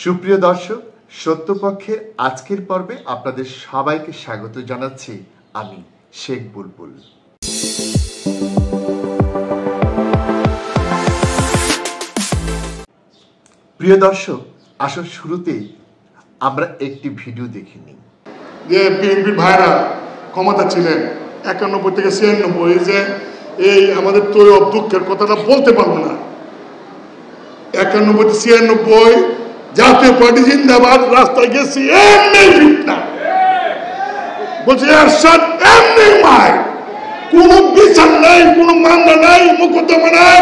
সুপ্রিয় দর্শক, সত্যপক্ষের আজকের পর্বে আপনাদের সবাইকে স্বাগত জানাচ্ছি আমি শেখ বুলবুল। প্রিয় দর্শক, আসল শুরুতেই আমরা একটি ভিডিও দেখে নিই। যে বিএনপি ভাইরা ক্ষমতা ছিলেন 91 থেকে 96, যে এই আমাদের তৈরি দুঃখের কথাটা বলতে পারবো না। 91 থেকে 96 জাতীয় পার্টি জিন্দাবাদ, রাস্তায় গেছি এমনি ফিটনা বলছি এরশাদ এমনি মাই, কোনো বিচার নাই, কোনো মামলা নাই, মোকদ্দমা নাই,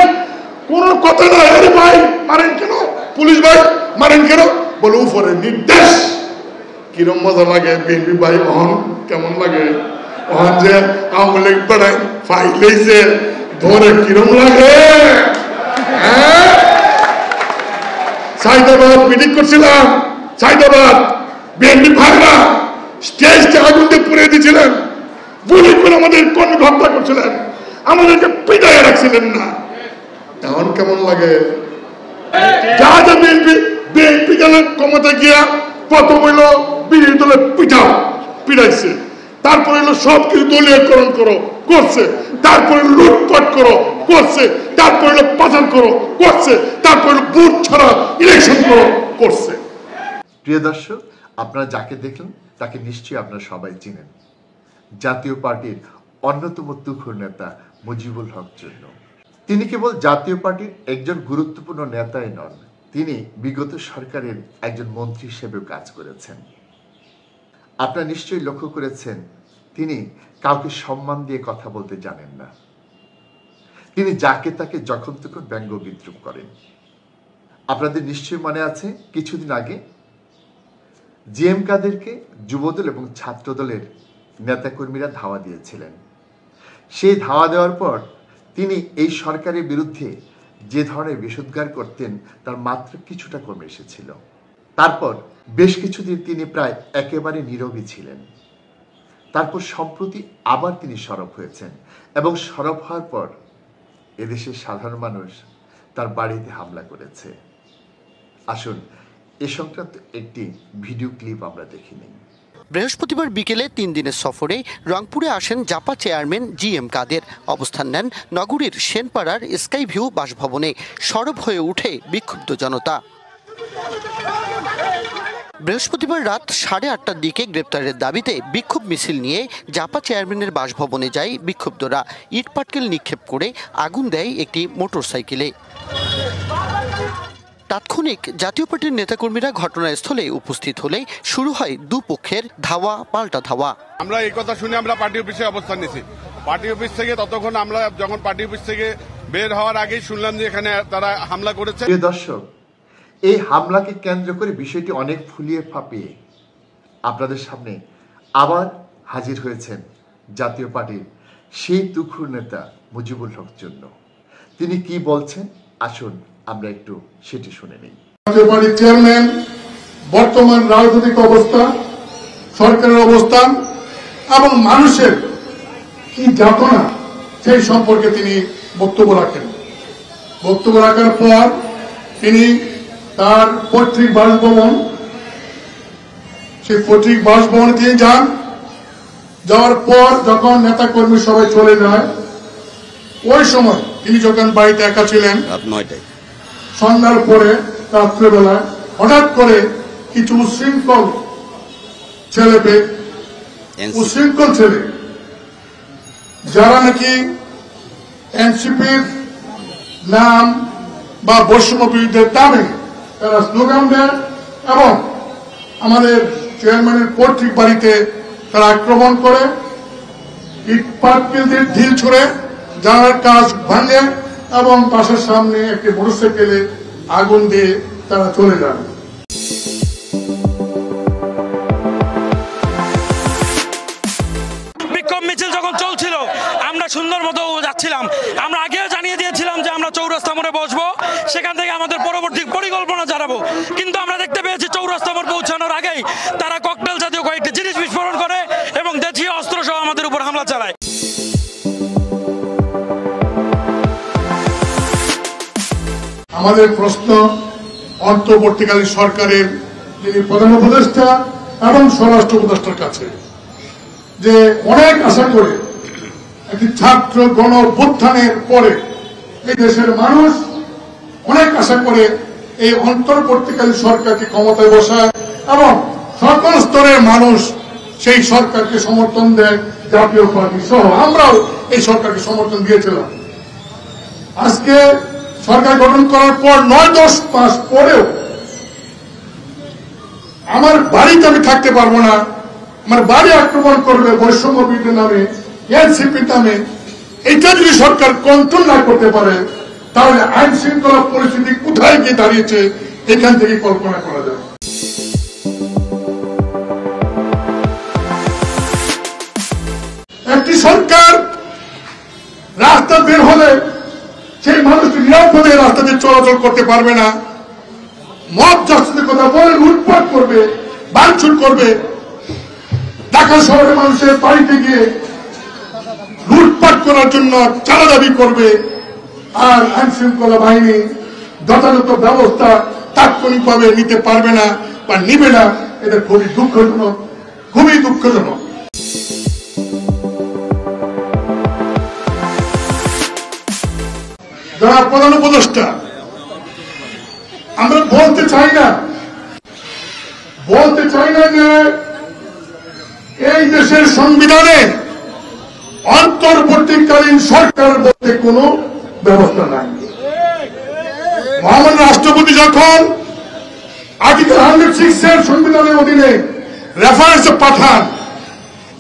কোনো কথা নাই। আরে ভাই মারেন কেন, পুলিশ ভাই মারেন কেন, বলে উপরে নির্দেশ। কিরম মজা লাগে বিএনপি ভাই, অহন কেমন লাগে, অহন যে আওয়ামী লীগ পাড়ায় ফাইলেছে ধরে কিরম লাগে। হ্যাঁ, সাইদাবাদ মিটিং করছিলাম, সাইদাবাদ বিএনপি ভাইরা স্টেজটা আগুন দিয়ে পুড়িয়ে দিয়েছিলেন, গুলি করে আমাদের কর্মী হত্যা করছিলেন, আমাদেরকে পিটাইয়ে রাখছিলেন না। এখন কেমন লাগে? যা যা বিএনপি গেলে ক্ষমতা গিয়া প্রথম হইলো বিরোধী দলের পিটাইছে, তারপরে হলো সবকিছু দলীয়করণ করছে, তারপরে লুটপাট করছে, তারপরে হলো পাচার করছে, তারপরে বুথ ছাড়া ইলেকশন করছে। প্রিয় দর্শক, আপনারা যাকে দেখলেন তাকে নিশ্চয়ই আপনারা সবাই চিনেন। জাতীয় পার্টির অন্যতম তুখোর নেতা মুজিবুল হক চূন্য। তিনি কেবল জাতীয় পার্টির একজন গুরুত্বপূর্ণ নেতাই নন, তিনি বিগত সরকারের একজন মন্ত্রী হিসেবেও কাজ করেছেন। আপনারা নিশ্চয়ই লক্ষ্য করেছেন, তিনি কাউকে সম্মান দিয়ে কথা বলতে জানেন না। তিনি যাকে তাকে যখন তখন ব্যঙ্গ বিদ্রুপ করেন। আপনাদের নিশ্চয়ই মনে আছে, কিছুদিন আগে জিএম কাদেরকে যুবদল এবং ছাত্রদলের নেতাকর্মীরা ধাওয়া দিয়েছিলেন। সেই ধাওয়া দেওয়ার পর তিনি এই সরকারের বিরুদ্ধে যে ধরনের বিষোদ্গার করতেন তার মাত্রা কিছুটা কমে এসেছিল। তারপর বেশ কিছুদিন তিনি প্রায় একেবারে নীরবই ছিলেন। তারপর সম্প্রতি আবার তিনি সরব হয়েছেন, এবং সরব হওয়ার পর এদেশের সাধারণ মানুষ তার বাড়িতে হামলা করেছে। আসুন এ সংক্রান্ত একটি ভিডিও ক্লিপ আমরা দেখে নিই। বৃহস্পতিবার বিকেলে 3 দিনের সফরে রংপুরে আসেন জাপা চেয়ারম্যান জিএম কাদের। অবস্থান নেন নগরীর সেনপাড়ার স্কাই ভিউ বাসভবনে। সরব হয়ে উঠে বিক্ষুব্ধ জনতা। বৃহস্পতিবার রাত 8:30টার দিকে গ্রেপ্তারের দাবিতে বিক্ষোভ মিছিল নিয়ে জাপা চেয়ারম্যানের বাসভবনে যায় বিক্ষুব্ধরা। ইট পাটকেল নিক্ষেপ করে আগুন দেয় একটি মোটরসাইকেলে। তাৎক্ষণিক জাতীয় পার্টির নেতাকর্মীরা ঘটনাস্থলে উপস্থিত হলে শুরু হয় দুপক্ষের ধাওয়া পাল্টা ধাওয়া। আমরা এই কথা শুনে আমরা পার্টি অফিসে অবস্থান নিয়েছি। পার্টি অফিস থেকে ততক্ষণ আমরা যখন পার্টি অফিস থেকে বের হওয়ার আগেই শুনলাম যে এখানে তারা হামলা করেছে। প্রিয় দর্শক, এই হামলাকে কেন্দ্র করে বিষয়টি অনেক ফুলিয়ে ফাঁপিয়ে আপনাদের সামনে আবার হাজির হয়েছেন জাতীয় পার্টির সেই তুখুর নেতা মুজিবুল হক চূন্য। তিনি কি বলছেন, আসুন আমরা একটু সেটি শুনে নিই। জাতীয় পার্টির চেয়ারম্যান বর্তমান রাজনৈতিক অবস্থা, সরকারের অবস্থান এবং মানুষের কি যাতনা সেই সম্পর্কে তিনি বক্তব্য রাখেন। বক্তব্য রাখার পর তিনি তার পৈতৃক বাসভবন, সেই পৈতৃক বাসভবনে তিনি যাওয়ার পর যখন নেতা কর্মী সবাই চলে যায়, ওই সময় তিনি যখন বাড়িতে একা ছিলেন, রাত 9টায়, সন্ধ্যার পরে রাত্রেবেলায় হঠাৎ করে কিছু উশৃঙ্খল ছেলে যারা নাকি এনসিপির নাম বা বৈষম্য বিরুদ্ধের দামে তারা স্লোগান দেয় এবং আমাদের চেয়ারম্যানের পৈতৃক বাড়িতে তারা আক্রমণ করে, ইট পাটকেল দিয়ে ঢিল ছুড়ে জানালার কাঁচ ভাঙে এবং পাশের সামনে একটি মোটরসাইকেলে আগুন দিয়ে তারা চলে যান। বিক্ষোভ মিছিল যখন চলছিল আমরা সুন্দর মতো যাচ্ছিলাম। আমরা আগেও জানিয়ে দিয়েছিলাম যে আমরা চৌরাস্তা মোড়ে বসবো, সেখান থেকে আমাদের পরবর্তী পরিকল্পনা জানাবো। কিন্তু আমরা দেখতে পেয়েছি চৌরাস্তা মোড় পৌঁছানোর আগেই তারা ককটেল জাতীয় কয়েকটি জিনিস বিস্ফোরণ করে এবং দেশীয় অস্ত্র সহ আমাদের উপর হামলা চালায়। আমাদের প্রশ্ন অন্তর্বর্তীকালীন সরকারের যিনি প্রধান উপদেষ্টা এবং স্বরাষ্ট্র উপদেষ্টার কাছে যে অনেক আশা করে একটি ছাত্র গণ অভ্যুত্থানের পরে এই দেশের মানুষ অনেক আশা করে এই অন্তর্বর্তীকালীন সরকারকে ক্ষমতায় বসায় এবং সকল স্তরের মানুষ সেই সরকারকে সমর্থন দেয়। জাতীয় পার্টি সহ আমরাও এই সরকারকে সমর্থন দিয়েছিলাম। আজকে সরকার গঠন করার পর 9-10 মাস পরেও আমার বাড়িতে আমি থাকতে পারবো না, আমার বাড়ি আক্রমণ করবে বৈষম্য বিরোধী নামে, এনসিপির নামে। এটা যদি সরকার কন্ট্রোল না করতে পারে তাহলে আইন শৃঙ্খলা পরিস্থিতি কোথায় গিয়ে দাঁড়িয়েছে এখান থেকে কল্পনা করা যায়। একটি সরকার রাস্তা বের হলে সেই মানুষটি নিরাপদে রাস্তা দিয়ে চলাচল করতে পারবে না, মব জাস্টিসের কথা বলে লুটপাট করবে, ভাঙচুর করবে, ঢাকা শহরের মানুষের বাড়িতে গিয়ে লুটপাট করার জন্য চাঁদা দাবি করবে, আর আইন শৃঙ্খলা বাহিনী যথাযথ ব্যবস্থা তাৎক্ষণিকভাবে নিতে পারবে না বা নিবে না। এটা খুবই দুঃখজনক, খুবই দুঃখজনক। যারা প্রধান উপদেষ্টা, আমরা বলতে চাই না যে এই দেশের সংবিধানে অন্তর্বর্তীকালীন সরকার বলতে কোন ব্যবস্থা নাই। মহামান্য রাষ্ট্রপতি যখন আর্টিকেল 106 এর সংবিধানের অধীনে রেফারেন্স পাঠান,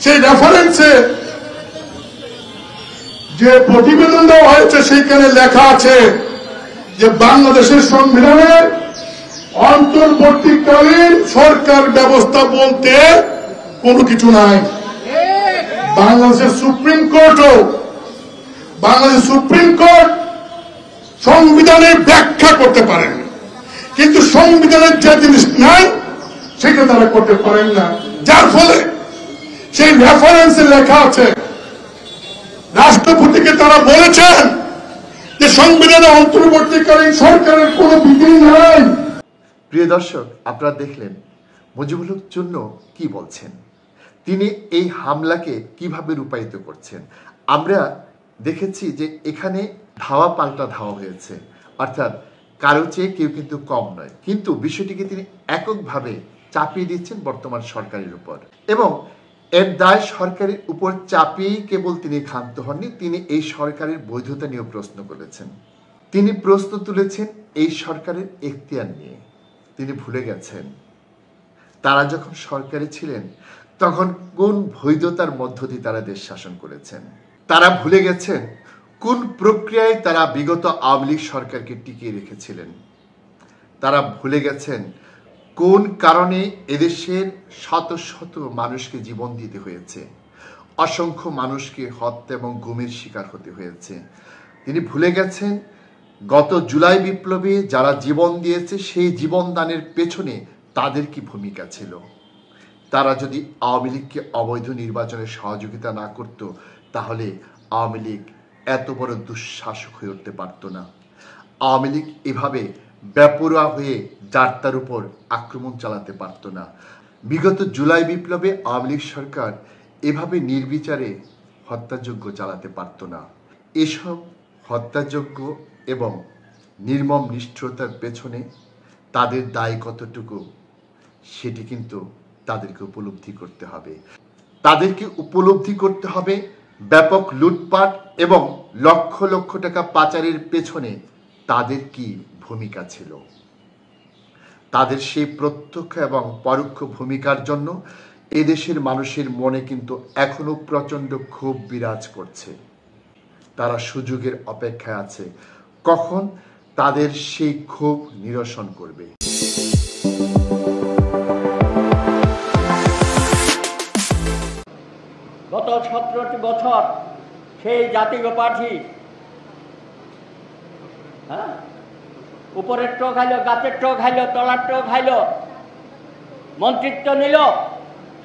সেই রেফারেন্সে যে প্রতিবেদন দেওয়া হয়েছে সেইখানে লেখা আছে যে বাংলাদেশের সংবিধানে অন্তর্বর্তীকালীন সরকার ব্যবস্থা বলতে কোনো কিছু নাই। বাংলাদেশের সুপ্রিম কোর্ট সংবিধানের ব্যাখ্যা করতে পারেন, কিন্তু সংবিধানের যে জিনিস নাই সেটা তারা করতে পারেন না। যার ফলে সেই রেফারেন্সে লেখা আছে, রাষ্ট্রপতিকে তারা বলেছেন যে সংবিধানে অন্তর্বর্তীকালীন সরকারের কোন বিধি নাই। প্রিয় দর্শক, আপনারা দেখলেন মুজিবুল হক চূন্য কি বলছেন, তিনি এই হামলাকে কিভাবে রূপায়িত করছেন। আমরা দেখেছি যে এখানে ধাওয়া পাল্টা ধাওয়া হয়েছে, অর্থাৎ কারো চেয়ে কেউ কিন্তু কম নয়, কিন্তু বিষয়টিকে তিনি এককভাবে চাপিয়ে দিচ্ছেন বর্তমান সরকারের উপর, এবং এর দায় সরকারের উপর চাপিয়েই কেবল তিনি ক্ষান্ত হননি, তিনি এই সরকারের বৈধতা নিয়েও প্রশ্ন করেছেন। তিনি প্রশ্ন তুলেছেন এই সরকারের এখতিয়ার নিয়ে। তিনি ভুলে গেছেন তারা যখন সরকারে ছিলেন তখন কোন বৈধতার মধ্য দিয়ে তারা দেশ শাসন করেছেন। তারা ভুলে গেছেন কোন প্রক্রিয়ায় তারা বিগত আওয়ামী লীগ সরকারকে টিকিয়ে রেখেছিলেন। তারা ভুলে গেছেন কোন কারণে এদেশের শত শত মানুষকে জীবন দিতে হয়েছে, অসংখ্য মানুষকে হত্যা এবং গুমের শিকার হতে হয়েছে। তিনি ভুলে গেছেন গত জুলাই বিপ্লবে যারা জীবন দিয়েছে সেই জীবন দানের পেছনে তাদের কি ভূমিকা ছিল। তারা যদি আওয়ামী লীগকে অবৈধ নির্বাচনে সহযোগিতা না করত তাহলে আওয়ামী লীগ এত বড় দুঃশাসক হয়ে উঠতে পারত না। আওয়ামী লীগ এভাবে বেপরোয়া হয়ে যাত্রার উপর আক্রমণ চালাতে পারত না। বিগত জুলাই বিপ্লবে আওয়ামী লীগ সরকার এভাবে নির্বিচারে হত্যাযজ্ঞ চালাতে পারত না। এসব হত্যাযজ্ঞ এবং নির্মম নিষ্ঠুরতার পেছনে তাদের দায় কতটুকু সেটি কিন্তু তাদেরকে উপলব্ধি করতে হবে। তাদেরকে উপলব্ধি করতে হবে ব্যাপক লুটপাট এবং লক্ষ লক্ষ টাকা পাচারের পেছনে তাদের কি ভূমিকা ছিল। তাদের সেই প্রত্যক্ষ এবং পরোক্ষ ভূমিকার জন্য এদেশের মানুষের মনে কিন্তু এখনো প্রচন্ড ক্ষোভ বিরাজ করছে। তারা সুযোগের অপেক্ষায় আছে কখন তাদের সেই ক্ষোভ নিরসন করবে। গত 17টি বছর সেই জাতীয় পার্টি উপরের টো খাইল, গাছের টো খাইল, তলার টো খাইল, মন্ত্রিত্ব নিল,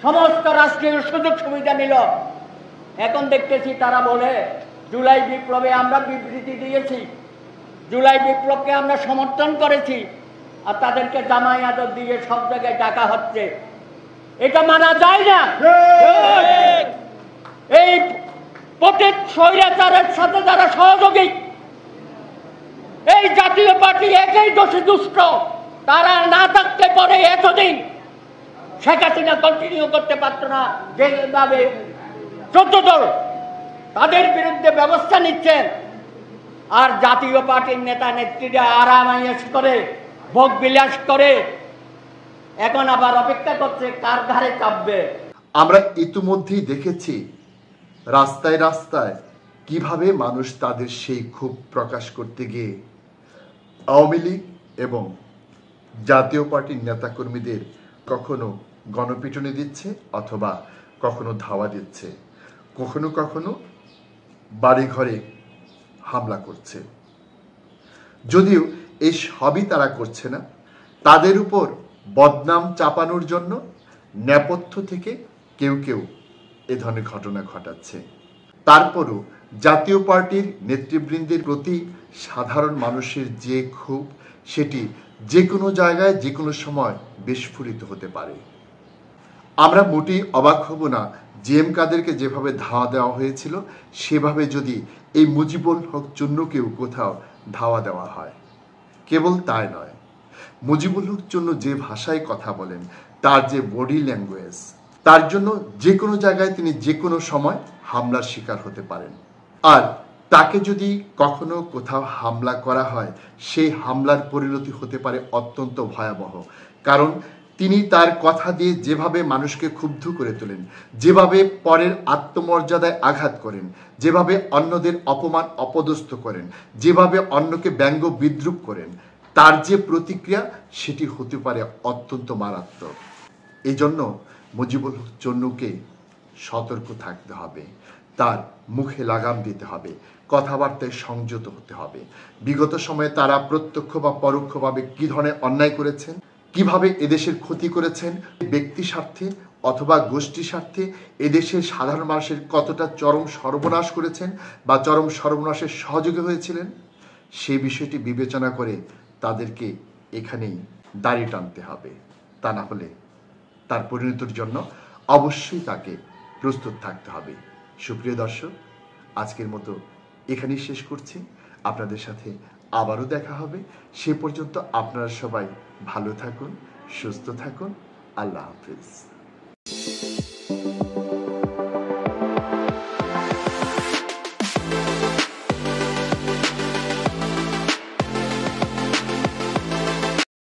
সমস্ত রাষ্ট্রীয় সুযোগ সুবিধা নিল। এখন দেখতেছি তারা বলে জুলাই বিপ্লবে আমরা বিবৃতি দিয়েছি, জুলাই বিপ্লবকে আমরা সমর্থন করেছি, আর তাদেরকে জামাই আদর দিয়ে সব জায়গায় ডাকা হচ্ছে, এটা মানা যায় না। এই পতিত স্বৈরাচারের সাথে যারা সহযোগী, এই জাতীয় পার্টি একই দোষী দুষ্ট, তারা না থাকতে পারে এতদিন শেখ হাসিনা কন্টিনিউ করতে পারত না। যেভাবে 14 দল তাদের বিরুদ্ধে ব্যবস্থা নিচ্ছেন, আর জাতীয় পার্টির নেতা নেত্রীরা আরামাইশ করে, ভোগ বিলাস করে, এখন আবার অপেক্ষা করছে কার ঘাড়ে চাপবে। আমরা ইতিমধ্যেই দেখেছি রাস্তায় রাস্তায় কিভাবে মানুষ তাদের সেই ক্ষোভ প্রকাশ করতে গিয়ে আওয়ামী লীগ এবং জাতীয় পার্টির নেতাকর্মীদের কখনো গণপিটুনি দিচ্ছে অথবা কখনো ধাওয়া দিচ্ছে, কখনো কখনো বাড়িঘরে হামলা করছে। যদিও এই সবই তারা করছে না, তাদের উপর বদনাম চাপানোর জন্য নেপথ্য থেকে কেউ কেউ এ ধরনের ঘটনা ঘটাচ্ছে। তারপরও জাতীয় পার্টির নেতৃবৃন্দের প্রতি সাধারণ মানুষের যে ক্ষোভ, সেটি যে কোনো জায়গায় যে কোনো সময় বিস্ফোরিত হতে পারে। আমরা মোটেই অবাক হব না জিএম কাদেরকে যেভাবে ধাওয়া দেওয়া হয়েছিল, সেভাবে যদি এই মুজিবুল হক চুন্নুকেও কোথাও ধাওয়া দেওয়া হয়। কেবল তাই নয়, মুজিবুল হক চুন্নু যে ভাষায় কথা বলেন, তার যে বডি ল্যাঙ্গুয়েজ, তার জন্য যে কোনো জায়গায় তিনি যে কোনো সময় হামলার শিকার হতে পারেন। আর তাকে যদি কখনো কোথাও হামলা করা হয়, সেই হামলার পরিণতি হতে পারে অত্যন্ত ভয়াবহ। কারণ তিনি তার কথা দিয়ে যেভাবে মানুষকে ক্ষুব্ধ করে তোলেন, যেভাবে পরের আত্মমর্যাদায় আঘাত করেন, যেভাবে অন্যদের অপমান অপদস্থ করেন, যেভাবে অন্যকে ব্যঙ্গ বিদ্রূপ করেন, তার যে প্রতিক্রিয়া সেটি হতে পারে অত্যন্ত মারাত্মক। এই জন্য মুজিবুল হক চন্নুকে সতর্ক থাকতে হবে, তার মুখে লাগাম দিতে হবে, কথাবার্তায় সংযত হতে হবে। বিগত সময়ে তারা প্রত্যক্ষ বা পরোক্ষভাবে কি ধরনের অন্যায় করেছেন, কিভাবে এদেশের ক্ষতি করেছেন, ব্যক্তি স্বার্থে অথবা গোষ্ঠী স্বার্থে এদেশের সাধারণ মানুষের কতটা চরম সর্বনাশ করেছেন বা চরম সর্বনাশের সহযোগী হয়েছিলেন, সেই বিষয়টি বিবেচনা করে তাদেরকে এখানেই দাড়ি টানতে হবে। তা না হলে তার পরিণতির জন্য অবশ্যই তাকে প্রস্তুত থাকতে হবে। সুপ্রিয় দর্শক, আজকের মতো এখানেই শেষ করছি। আপনাদের সাথে আবারও দেখা হবে। সে পর্যন্ত আপনারা সবাই ভালো থাকুন, সুস্থ থাকুন। আল্লাহ হাফিজ।